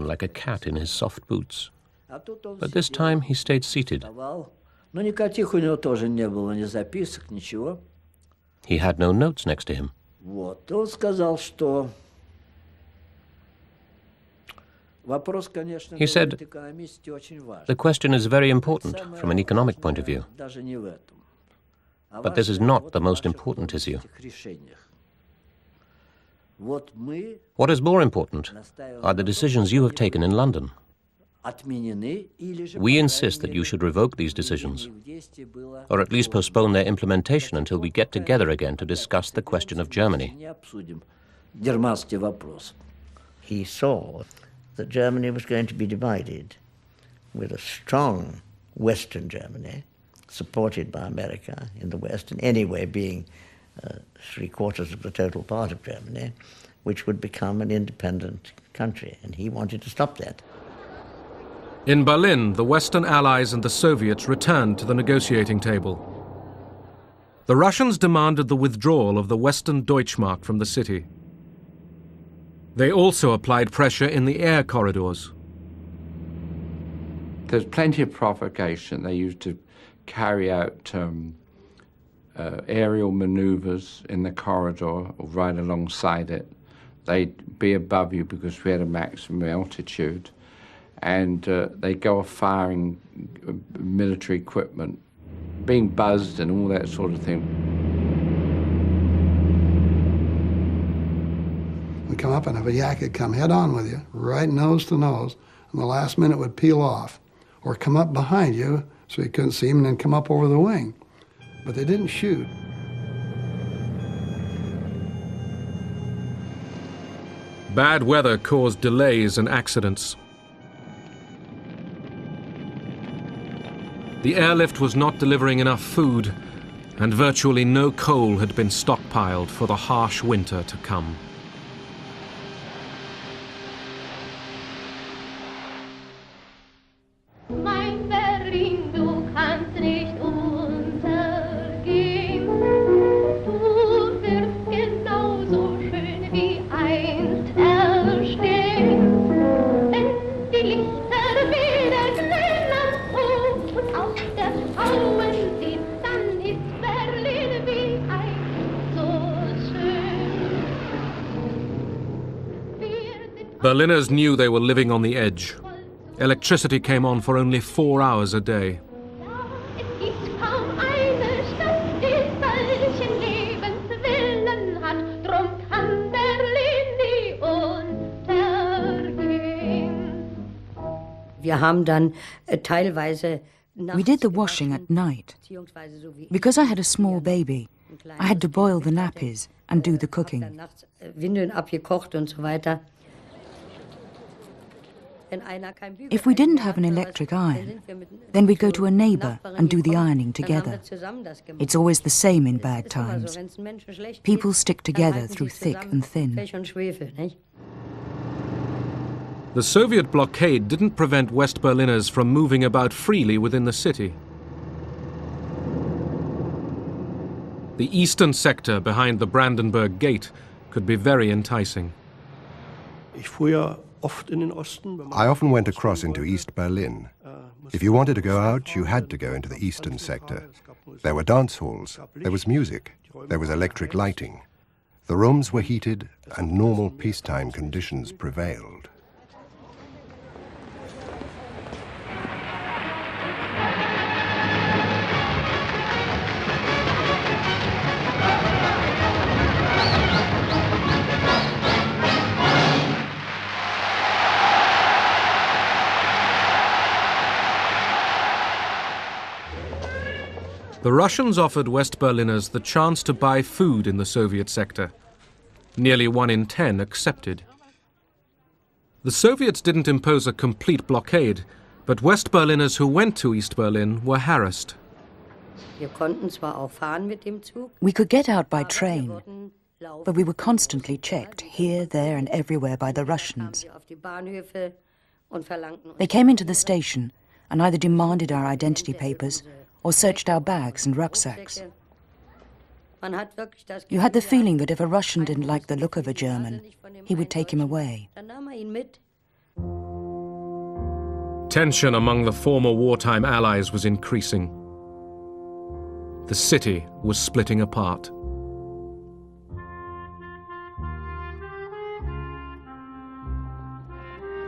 like a cat in his soft boots. But this time he stayed seated. He had no notes next to him. He said, "The question is very important from an economic point of view. But this is not the most important issue. What is more important are the decisions you have taken in London. We insist that you should revoke these decisions, or at least postpone their implementation until we get together again to discuss the question of Germany." He saw that Germany was going to be divided, with a strong Western Germany, supported by America in the West, and anyway being 3/4 of the total part of Germany, which would become an independent country, and he wanted to stop that. In Berlin, the Western Allies and the Soviets returned to the negotiating table. The Russians demanded the withdrawal of the Western Deutschmark from the city. They also applied pressure in the air corridors. There's plenty of provocation. They used to carry out aerial maneuvers in the corridor or right alongside it. They'd be above you because we had a maximum altitude, and they'd go off firing military equipment, being buzzed and all that sort of thing. We'd come up and if a yak had come head on with you, right nose to nose, and the last minute would peel off, or come up behind you so you couldn't see him and then come up over the wing. But they didn't shoot. Bad weather caused delays and accidents. The airlift was not delivering enough food, and virtually no coal had been stockpiled for the harsh winter to come. Berliners knew they were living on the edge. Electricity came on for only 4 hours a day. We did the washing at night. Because I had a small baby, I had to boil the nappies and do the cooking. If we didn't have an electric iron, then we'd go to a neighbor and do the ironing together. It's always the same in bad times. People stick together through thick and thin. The Soviet blockade didn't prevent West Berliners from moving about freely within the city. The eastern sector behind the Brandenburg Gate could be very enticing. I often went across into East Berlin. If you wanted to go out, you had to go into the eastern sector. There were dance halls, there was music, there was electric lighting. The rooms were heated and normal peacetime conditions prevailed. The Russians offered West Berliners the chance to buy food in the Soviet sector. Nearly 1 in 10 accepted. The Soviets didn't impose a complete blockade, but West Berliners who went to East Berlin were harassed. We could get out by train, but we were constantly checked here, there and everywhere by the Russians. They came into the station and either demanded our identity papers or searched our bags and rucksacks. You had the feeling that if a Russian didn't like the look of a German, he would take him away. Tension among the former wartime allies was increasing. The city was splitting apart.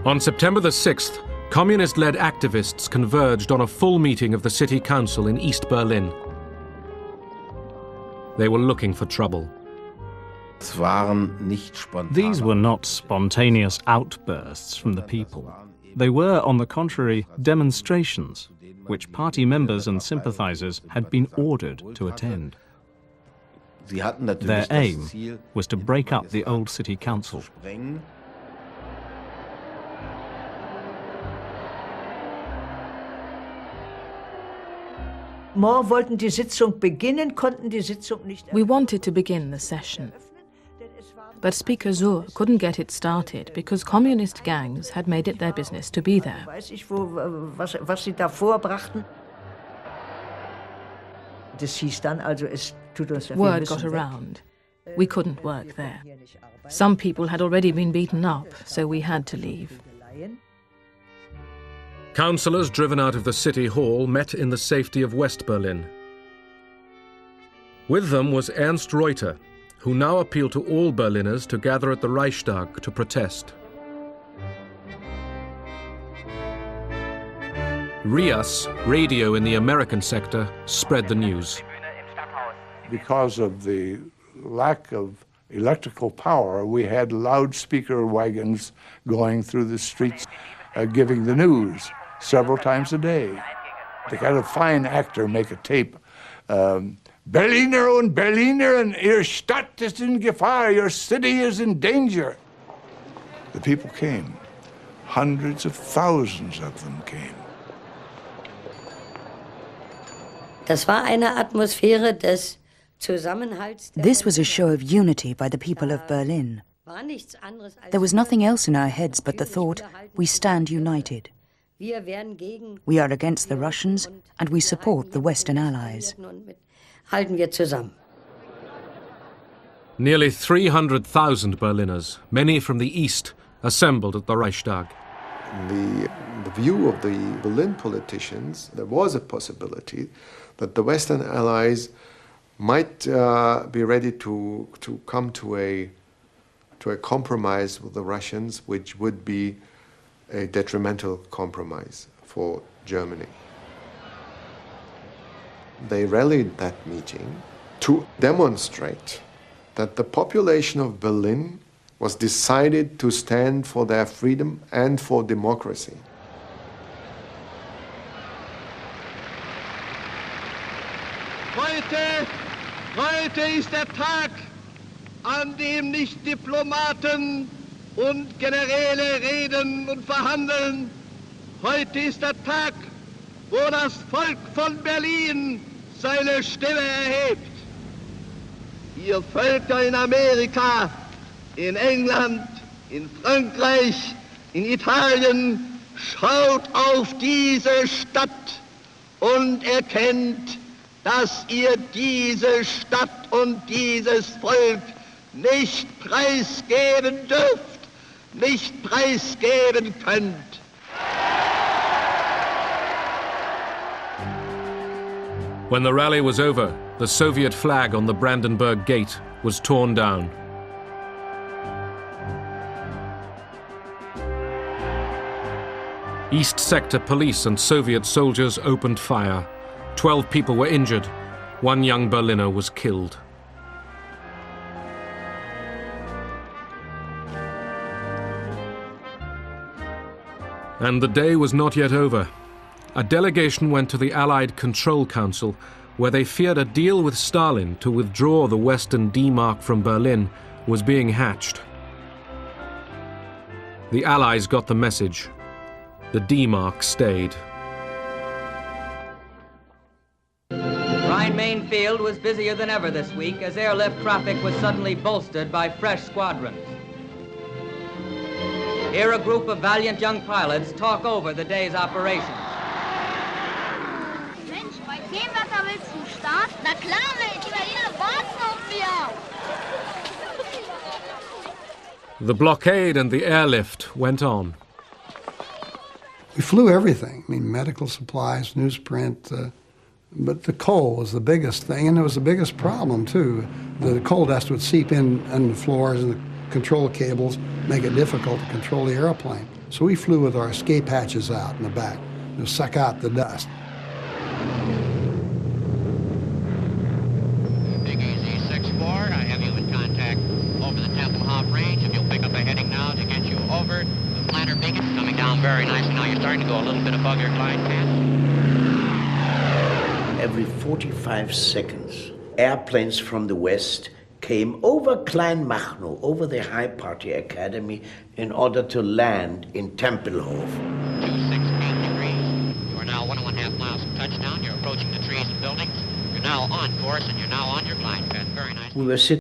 On September the 6th, communist-led activists converged on a full meeting of the city council in East Berlin. They were looking for trouble. These were not spontaneous outbursts from the people. They were, on the contrary, demonstrations, which party members and sympathizers had been ordered to attend. Their aim was to break up the old city council. We wanted to begin the session, but Speaker Suhr couldn't get it started because communist gangs had made it their business to be there. Word got around. We couldn't work there. Some people had already been beaten up, so we had to leave. Councillors driven out of the city hall met in the safety of West Berlin. With them was Ernst Reuter, who now appealed to all Berliners to gather at the Reichstag to protest. RIAS, radio in the American sector, spread the news. Because of the lack of electrical power, we had loudspeaker wagons going through the streets giving the news several times a day. They had a fine actor make a tape. Berliner und Berliner, Ihre Stadt ist in Gefahr, your city is in danger. The people came. Hundreds of thousands of them came. Das war eine Atmosphäre des Zusammenhalts. This was a show of unity by the people of Berlin. There was nothing else in our heads but the thought, we stand united. We are against the Russians and we support the Western Allies. Nearly 300,000 Berliners, many from the east, assembled at the Reichstag. The view of the Berlin politicians, there was a possibility that the Western Allies might be ready to come to a compromise with the Russians, which would be a detrimental compromise for Germany. They rallied that meeting to demonstrate that the population of Berlin was decided to stand for their freedom and for democracy. Heute ist der Tag, an dem nicht Diplomaten und Generäle reden und verhandeln. Heute ist der Tag, wo das Volk von Berlin seine Stimme erhebt. Ihr Völker in Amerika, in England, in Frankreich, in Italien, schaut auf diese Stadt und erkennt, dass ihr diese Stadt und dieses Volk nicht preisgeben dürft, nicht preisgeben könnt. When the rally was over, the Soviet flag on the Brandenburg Gate was torn down. East Sector police and Soviet soldiers opened fire. 12 people were injured. One young Berliner was killed. And the day was not yet over. A delegation went to the Allied Control Council, where they feared a deal with Stalin to withdraw the Western D-Mark from Berlin was being hatched. The Allies got the message. The D-Mark stayed. Rhine-Main field was busier than ever this week as airlift traffic was suddenly bolstered by fresh squadrons. Here a group of valiant young pilots talk over the day's operations. Mensch, bei dem Wetter willst du starten? Na klar, Mensch, die Berliner warten auf wir. The blockade and the airlift went on. We flew everything. I mean, medical supplies, newsprint, but the coal was the biggest thing, and it was the biggest problem, too. The coal dust would seep in on the floors and the control cables, make it difficult to control the airplane. So we flew with our escape hatches out in the back to suck out the dust. Big Easy 6-4, I have you in contact over the Tempelhof range. If you'll pick up a heading now to get you over the planter beacon, coming down very nicely. Now you're starting to go a little bit above your glide path. Every 45 seconds, airplanes from the west came over Kleinmachnow, over the High Party Academy, in order to land in Tempelhof. 268 degrees. You are now 1.5 miles from touchdown. You're approaching the trees and buildings. You're now on course, and you're now on your glide path. Very nice. We were sitting